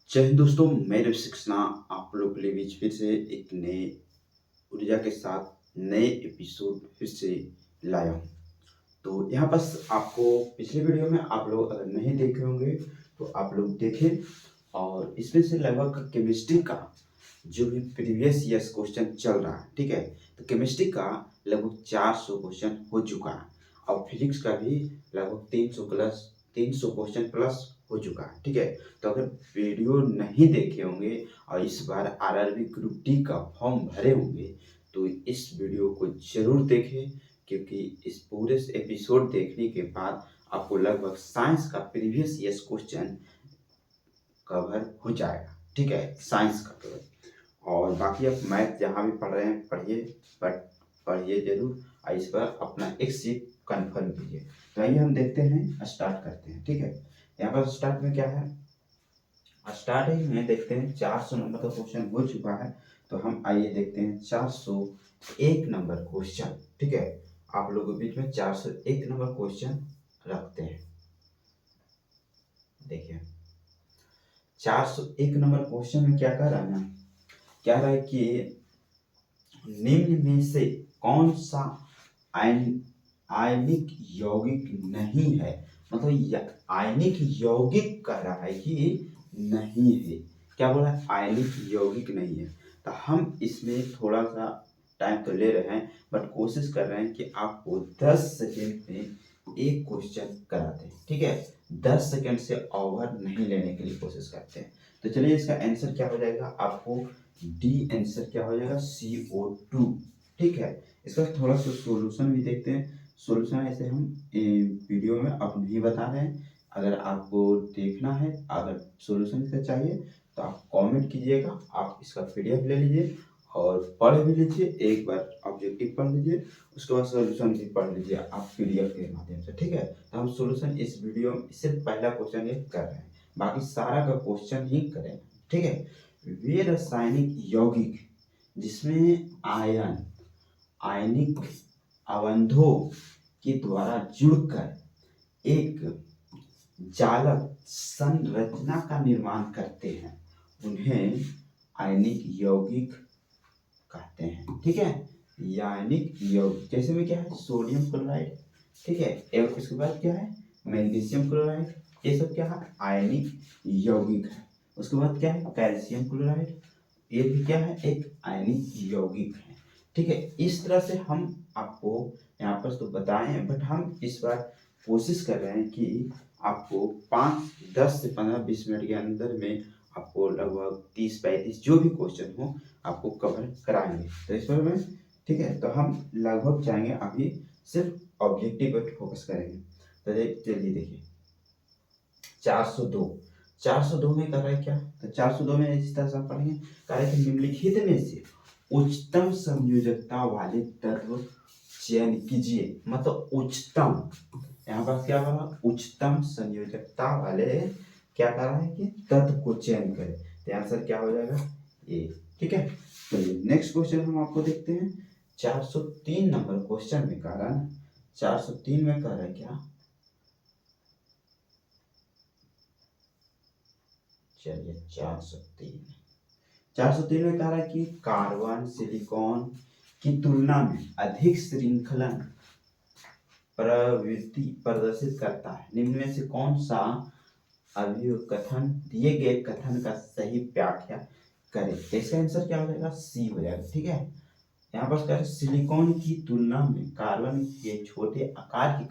जय हिंद दोस्तों, मैं रवि सक्सेना आप लोगों के लिए बीच फिर से एक नए ऊर्जा के साथ नए एपिसोड फिर से लाया हूँ। तो यहाँ बस आपको पिछले वीडियो में आप लोग अगर नहीं देखे होंगे तो आप लोग देखें। और इसमें से लगभग केमिस्ट्री का जो भी प्रीवियस ईयर्स क्वेश्चन चल रहा है, ठीक है। तो केमिस्ट्री का लगभग 400 क्वेश्चन हो चुका है और फिजिक्स का भी लगभग 300 क्वेश्चन प्लस हो चुका है, ठीक है। तो अगर वीडियो नहीं देखे होंगे और इस बार आरआरबी ग्रुप डी का फॉर्म भरे होंगे तो इस वीडियो को जरूर देखें, क्योंकि इस पूरे एपिसोड देखने के बाद आपको लगभग साइंस का प्रीवियस ईयर्स क्वेश्चन कवर हो जाएगा, ठीक है, साइंस का कवर। और बाकी आप मैथ जहाँ भी पढ़ रहे हैं पढ़िए, बट पढ़िए जरूर और इस पर अपना एक सीट कंफर्म कीजिए। तो आइए हम देखते हैं, स्टार्ट करते हैं, ठीक है। यहाँ पर स्टार्ट में क्या है, स्टार्टिंग में देखते हैं 400 नंबर का क्वेश्चन हो चुका है। तो हम आइए देखते हैं 401 नंबर क्वेश्चन, ठीक है। आप लोगों के बीच में 401 नंबर क्वेश्चन रखते हैं। देखिए 401 नंबर क्वेश्चन में क्या कह रहा है ना, कह रहा है कि निम्न में से कौन सा आयनिक यौगिक नहीं है। मतलब आयनिक यौगिक कह रहा है कि नहीं है। क्या बोला है, आयनिक यौगिक नहीं है। तो हम इसमें थोड़ा सा टाइम तो ले रहे हैं, बट कोशिश कर रहे हैं कि आपको 10 सेकेंड में एक क्वेश्चन कराते हैं, ठीक है। 10 सेकेंड से ओवर नहीं लेने के लिए कोशिश करते हैं। तो चलिए इसका आंसर क्या हो जाएगा, आपको डी आंसर क्या हो जाएगा, CO2, ठीक है। इसका थोड़ा सा सॉल्यूशन भी देखते हैं। सॉल्यूशन ऐसे हम वीडियो में अब नहीं बता रहे हैं। अगर आपको देखना है, अगर सॉल्यूशन इसका चाहिए तो आप कमेंट कीजिएगा, आप इसका पीडीएफ ले लीजिए और पढ़ भी लीजिए। एक बार ऑब्जेक्टिव पढ़ लीजिए, उसके बाद सॉल्यूशन भी पढ़ लीजिए आप पीडीएफ के माध्यम से, ठीक है। तो हम सॉल्यूशन इस वीडियो में सिर्फ पहला क्वेश्चन ये कर रहे हैं, बाकी सारा का क्वेश्चन ही करेंगे, ठीक है। वे रासायनिक यौगिक जिसमें आयनिक अवंधों के द्वारा जुड़कर एक जालक संरचना का निर्माण करते हैं उन्हें आयनिक यौगिक कहते हैं, ठीक है। आयनिक यौगिक जैसे में क्या है, सोडियम क्लोराइड, ठीक है। और इसके बाद क्या है, मैग्नीशियम क्लोराइड, ये सब क्या है, आयनिक यौगिक है। उसके बाद क्या है, कैल्शियम क्लोराइड, ये भी क्या है, एक आयनिक यौगिक है, ठीक है। इस तरह से हम आपको यहाँ पर तो बताए हैं, बट हम इस बार कोशिश कर रहे हैं कि आपको 10 से 15-20 मिनट के अंदर में आपको लगभग 30-35 जो भी क्वेश्चन हो आपको कवर कराएंगे। तो इस पर में, ठीक है। तो हम लगभग चाहेंगे अभी सिर्फ ऑब्जेक्टिव पर फोकस करेंगे। तो चलिए देखिए 402 में कर रहा है क्या, तो 402 में इस तरह से हम पढ़ेंगे, कह रहा है कि निम्नलिखित में से उच्चतम संयोजकता वाले तत्व चयन कीजिए। मतलब उच्चतम, यहाँ पर क्या कर रहा है, उच्चतम संयोजकता वाले क्या कर रहा है कि तत्व को चयन करें। तो आंसर क्या हो जाएगा, ए, ठीक है। चलिए नेक्स्ट क्वेश्चन हम आपको देखते हैं। 403 नंबर क्वेश्चन में कह रहा है, 403 में कह रहा है क्या, चलिए 403 में कह रहा है कि कार्बन सिलिकॉन की तुलना में अधिक श्रृंखलन प्रवृत्ति प्रदर्शित करता है। निम्न में से कौन सा अभिकथन दिए गए कथन का सही व्याख्या करें। इसका आंसर क्या हो जाएगा, सी हो जाएगा, ठीक है। यहाँ पर कह सिलिकॉन की तुलना में कार्बन के छोटे आकार के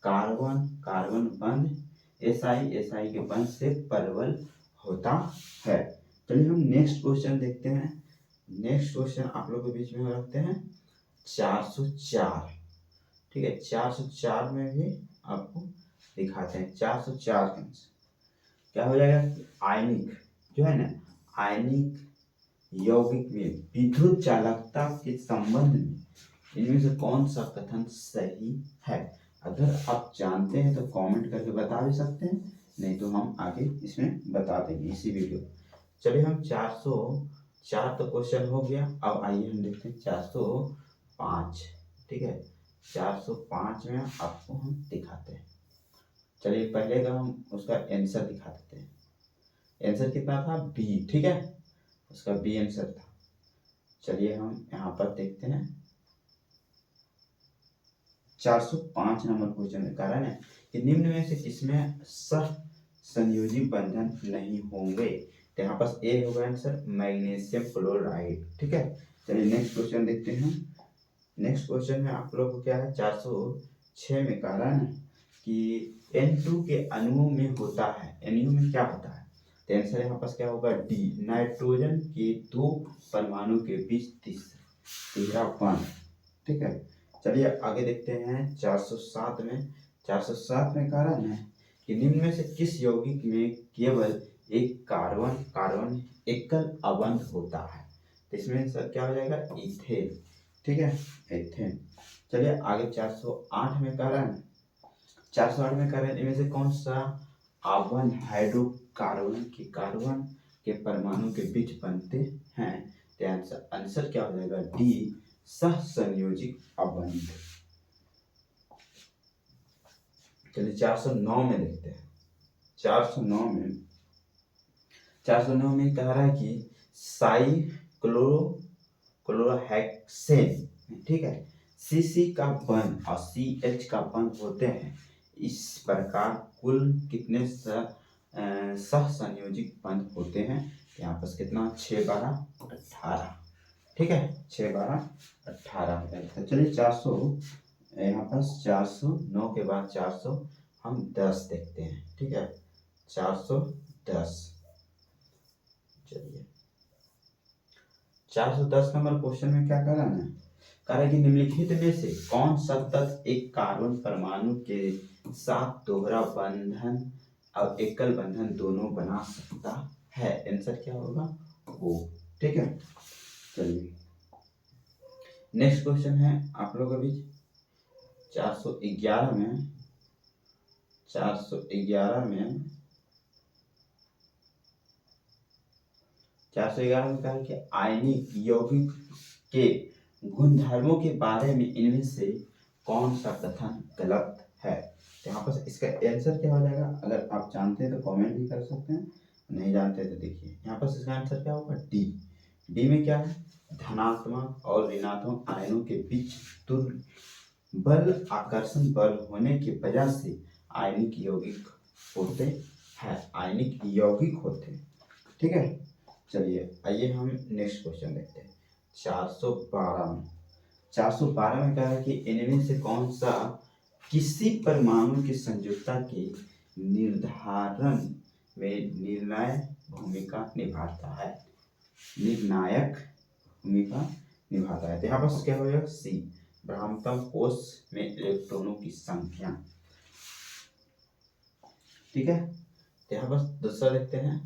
कारण कार्बन बंध SI के बंध से प्रबल होता है। चलिए हम नेक्स्ट क्वेश्चन देखते हैं। नेक्स्ट क्वेश्चन आप लोगों के बीच में रखते हैं 404, ठीक है। 404 में भी आपको दिखाते हैं। 404 का क्या हो जाएगा, आयनिक जो है ना, आयनिक यौगिक में विद्युत चालकता के संबंध में इनमें से कौन सा कथन सही है। अगर आप जानते हैं तो कमेंट करके बता भी सकते हैं, नहीं तो हम आगे इसमें बता देंगे इसी वीडियो। चलिए हम 404 तो क्वेश्चन हो गया। अब आइए हम देखते हैं 405, ठीक है। 405 में आपको हम दिखाते हैं। चलिए पहले का हम उसका आंसर दिखा देते हैं। आंसर कितना था? बी। ठीक है, उसका बी आंसर था। चलिए हम यहाँ पर देखते हैं 405 नंबर क्वेश्चन में कह रहा है कि निम्न में से किसमें सह संयोजी बंधन नहीं होंगे। तो यहाँ पास ए होगा आंसर मैग्नीशियम क्लोराइड। ठीक है, चलिए नेक्स्ट क्वेश्चन देखते हैं। नेक्स्ट क्वेश्चन में आप लोग को क्या है 406 में कह रहा है ना कि N2 के अणुओं में होता है, NU में क्या होता है। तो आंसर यहाँ पास क्या होगा? डी, नाइट्रोजन के 2 परमाणु के बीच तीसरा बंध। ठीक है, चलिए आगे देखते हैं 407 में। 407 में कह रहा है ना कि निम्न में से किस यौगिक में केवल एक कार्बन कार्बन एकल अबंध होता है। तो इसमें सर क्या हो जाएगा? इथेन। ठीक है, इथेन। चलिए आगे 408 में कह रहा है 408 में कह रहा है इनमें से कौन सा अबंध हाइड्रोकार्बन के परमाणु के बीच बनते हैं। तो आंसर क्या हो जाएगा? डी, सह संयोजित अबंध। चलिए 409 में देखते हैं। 409 में कह रहा है कि साइक्लोरोहेक्सेन, ठीक है, CC का बंध और CH का बंध होते हैं। इस प्रकार कुल कितने सह संयोजित बंध होते हैं। यहाँ पर कितना? 6, 12, 18। ठीक है, 6, 12, 18। चलिए 400 यहाँ पर 409 के बाद 400 हम 10 देखते हैं। ठीक है, 410। चलिए 410 नंबर क्वेश्चन में क्या कर रहा है? कह रहा है कि निम्नलिखित में से कौन सा तत्व एक कार्बन परमाणु के साथ दोहरा बंधन और एकल बंधन दोनों बना सकता है। आंसर क्या होगा? ओ। ठीक है, चलिए नेक्स्ट क्वेश्चन है आप लोगों के बीच 411 में। 411 में कहा है कि आयनिक यौगिक के गुणधर्मों के बारे में इनमें से कौन सा कथन गलत है। तो यहाँ पर इसका आंसर क्या हो जाएगा? अगर आप जानते हैं तो कमेंट भी कर सकते हैं, नहीं जानते तो देखिए यहाँ पर इसका आंसर क्या होगा? डी। डी में क्या है? धनात्मक और ऋणात्मक आयनों के बीच तुल्य बल आकर्षण बल होने की वजह से आयनिक यौगिक होते हैं। आयनिक यौगिक होते हैं। ठीक है, चलिए आइए हम नेक्स्ट क्वेश्चन देखते हैं 412 में। 412 में कहा है कि इनमें से कौन सा किसी परमाणु की संयुक्ता के निर्धारण में निर्णायक भूमिका निभाता है। निर्णायक भूमिका निभाता है। तो यहाँ पर क्या हो जाएगा? सी, ब्रह्मतम कोश में इलेक्ट्रॉनों की संख्या। ठीक है, तो यहाँ पर दूसरा देखते हैं।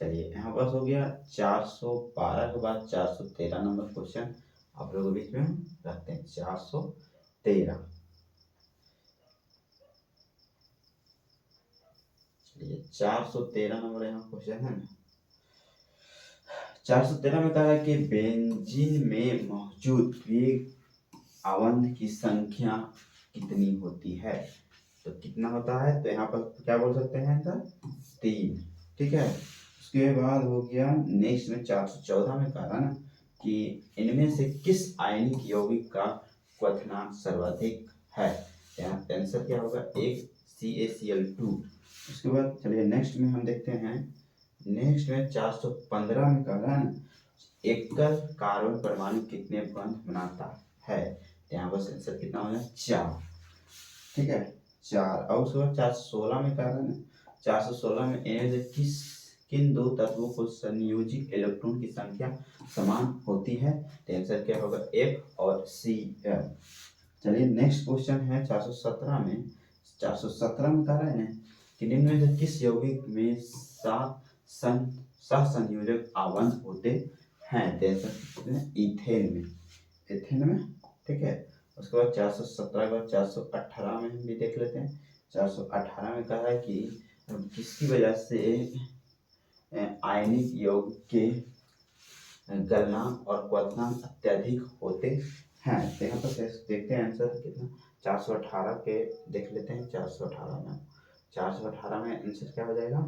चलिए यहाँ पास हो गया 412 के बाद 413 नंबर क्वेश्चन आप लोगों के बीच में हम रखते हैं। 413, चलिए 413 नंबर यहाँ क्वेश्चन है ना। 413 में कहा है कि बेंजीन में मौजूद द्विग अबंध की संख्या कितनी होती है। तो कितना होता है? तो यहाँ पर क्या बोल सकते हैं आंसर? 3। ठीक है, उसके बाद हो गया नेक्स्ट में 414 में कहा ना कि इनमें से किस आयनिक यौगिक का क्वथनांक सर्वाधिक है। यहाँ आंसर क्या होगा? एक CaCl2। उसके बाद चलिए नेक्स्ट में हम देखते हैं। नेक्स्ट में 415 में कह रहा है ना एकल कार्बन परमाणु कितने बंध बनाता है। यहाँ पर आंसर कितना होगा? 4। ठीक है, 4। और उसके बाद 416 में कह रहा है ना 416 में इनमें से किन दो तत्वों को संयोजित इलेक्ट्रॉन की संख्या समान होती है। तो आंसर क्या होगा? F और Cl। चलिए नेक्स्ट क्वेश्चन है 417 में। 417 में कह रहा है ना कि निम्न में से किस यौगिक में 7 सहसंयोजक आबंध होते हैं। इथेन में, इथेन में। ठीक है, उसके बाद 417 के बाद 418 में हम भी देख लेते हैं। 418 में कहा है कि किसकी वजह से आयनिक यौगिक के गलनांक और क्वथनांक अत्यधिक होते हैं। तो यहाँ पर देखते हैं आंसर कितना। 418 के देख लेते हैं। 418 में आंसर क्या हो जाएगा?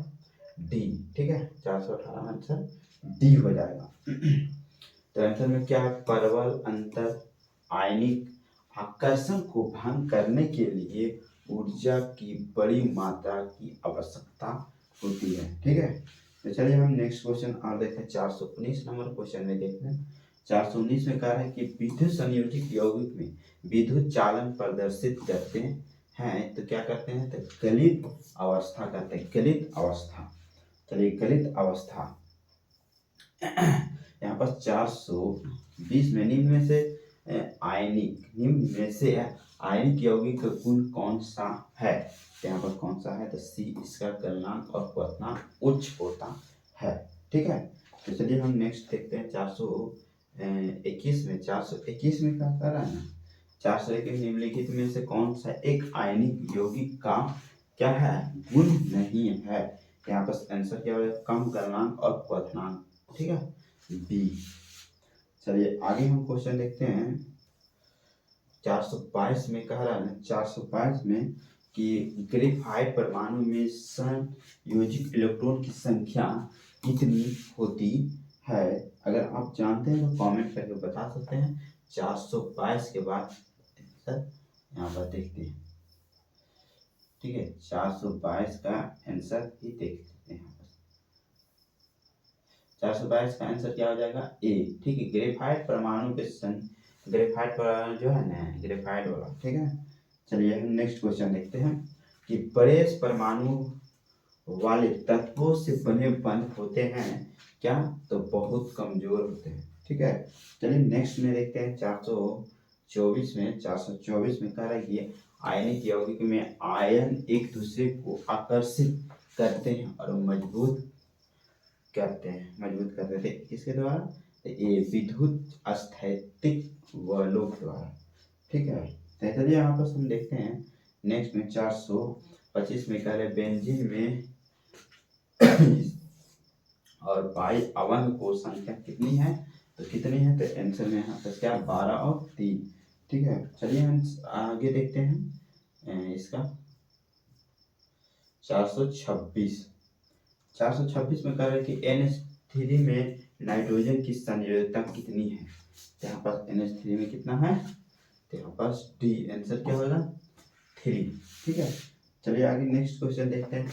डी। ठीक है, 418 आंसर डी हो जाएगा। तो आंसर में क्या है, परवल अंतर आयनिक आकर्षण को भंग करने के लिए ऊर्जा की बड़ी मात्रा की आवश्यकता होती है। ठीक है, तो चलिए हम नेक्स्ट क्वेश्चन और देखते हैं। 419 नंबर क्वेश्चन में देखते हैं। 419 में कहा है कि विद्युत संयोजित यौगिक में विद्युत चालन प्रदर्शित करते हैं तो क्या करते हैं, तो गलित अवस्था करते हैं, गलित अवस्था। चलिए गलित अवस्था यहाँ पर 420 में निम्न में से आयनिक यौगिक का गुण कौन सा है, यहाँ पर कौन सा है, तो सी, इसका गलनांक और क्वथनांक उच्च होता है। ठीक है, तो चलिए हम नेक्स्ट देखते हैं। 421 में क्या कर रहा है ना, 421 निम्नलिखित में से कौन सा एक आयनिक यौगिक का क्या है, गुण नहीं है। यहाँ पर आंसर क्या होगा, कम गलनांक और क्वथनांक। ठीक है, बी। चलिए आगे हम क्वेश्चन देखते हैं। 422 में कह रहा है ना, 422 में कि ग्रेफाइट परमाणु में संयोजित इलेक्ट्रॉन की संख्या कितनी होती है। अगर आप जानते हैं तो कमेंट करके बता सकते हैं। 422 के बाद आंसर यहाँ पर देखते हैं। ठीक है, 422 का आंसर ही देख सकते हैं। 422 का आंसर क्या हो जाएगा, ए। ठीक है, ग्रेफाइट परमाणु के ग्रेफाइट परमाणु जो है ना, ग्रेफाइट वाला। ठीक है, चलिए हम नेक्स्ट क्वेश्चन देखते हैं कि बड़े परमाणु वाले तत्वों से बने बंध होते हैं क्या, तो बहुत कमजोर होते हैं। ठीक है, चलिए नेक्स्ट में देखते हैं। 424 में कह रहा है कि आयनिक यौगिक में आयन एक दूसरे को आकर्षित करते हैं और मजबूत करते थे किसके द्वारा, तो ये विद्युत स्थैतिक बलों द्वारा। ठीक है, तो चलिए यहाँ पर हम देखते हैं नेक्स्ट में। 425 में कह रहे बेंजीन में और बाई अवन को संख्या कितनी है, तो कितनी है, तो आंसर में यहाँ पर क्या, 12 और 3। ठीक है, चलिए हम आगे देखते हैं इसका। 426 में कह रहे कि NH3 में नाइट्रोजन की संयोजकता कितनी है, तो यहाँ पर NH3 में कितना है, तो यहाँ पर डी, आंसर क्या होगा, 3। ठीक है, चलिए आगे नेक्स्ट क्वेश्चन देखते हैं।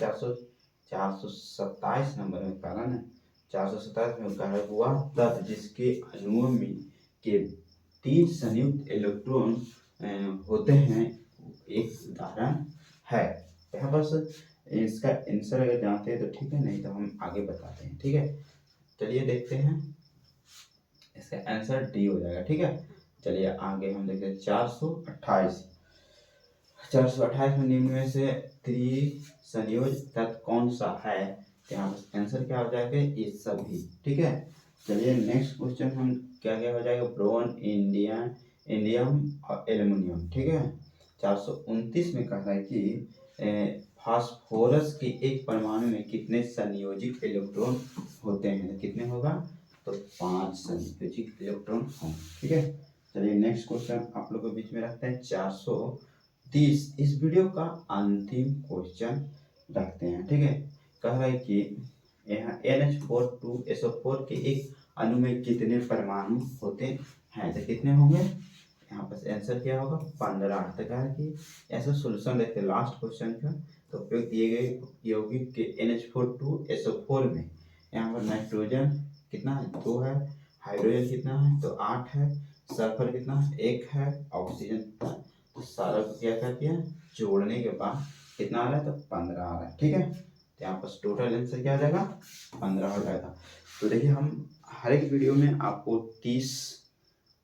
427 नंबर में कहा ना, 427 में कहा हुआ तत्व जिसके अणुओं में के 3 संयुक्त इलेक्ट्रॉन होते हैं एक उदाहरण है। यहाँ पर इसका आंसर अगर जानते हैं तो ठीक है, नहीं तो हम आगे बताते हैं। ठीक है, चलिए देखते हैं, इसका आंसर डी हो जाएगा। ठीक है, चलिए आगे हम देखते हैं। 428 में निम्न में से त्रिसंयोज तत्व कौन सा है, यहाँ पर आंसर क्या हो जाएगा, ये सभी। ठीक है, चलिए नेक्स्ट क्वेश्चन हम क्या हो जाएगा, ब्रोन, इंडियम और एल्युमिनियम। ठीक है, 429 में कहा है कि फास्फोरस के एक परमाणु में कितने संयोजित इलेक्ट्रॉन होते हैं, कितने होगा, तो 5 संयोजित इलेक्ट्रॉन होंगे। ठीक है, चलिए नेक्स्ट क्वेश्चन आप लोगों के बीच में रखते हैं। 430 इस वीडियो का अंतिम क्वेश्चन रखते हैं। ठीक है, कह रहा है कि यहाँ NH4 के एक अणु में कितने परमाणु होते हैं, तो कितने होंगे, यहाँ पर आंसर क्या होगा, 15। तो कहा है कि ऐसा सोल्यूशन देखते हैं लास्ट क्वेश्चन का। तो उपयोग दिए गए यौगिक के NH4 में यहाँ पर नाइट्रोजन कितना है, 2 है, हाइड्रोजन कितना है, तो 8 है, सल्फर कितना है, 1 है, ऑक्सीजन कितना है, तो सारा को क्या करते हैं, जोड़ने के बाद कितना आ रहा है, तो 15 आ रहा है। ठीक है, तो यहाँ पर टोटल आंसर क्या आ जाएगा, 15 हो जाएगा। तो देखिए हम हर एक वीडियो में आपको 30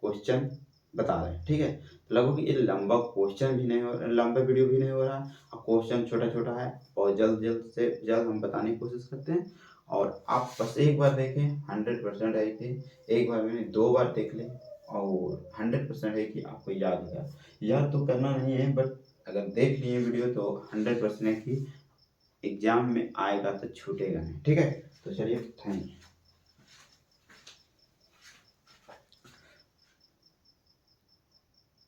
क्वेश्चन बता रहे हैं। ठीक है, लगभग ये लंबा क्वेश्चन भी नहीं हो, लंबा वीडियो भी नहीं हो रहा है, और क्वेश्चन छोटा छोटा है, और जल्द से जल्द हम बताने की कोशिश करते हैं। और आप बस एक बार देखें, 100% है कि एक बार में 2 बार देख लें, और 100% है कि आपको याद होगा। याद तो करना नहीं है, बट अगर देख लिए वीडियो तो 100% है कि एग्जाम में आएगा तो छूटेगा नहीं। ठीक है, तो चलिए थैंक यू।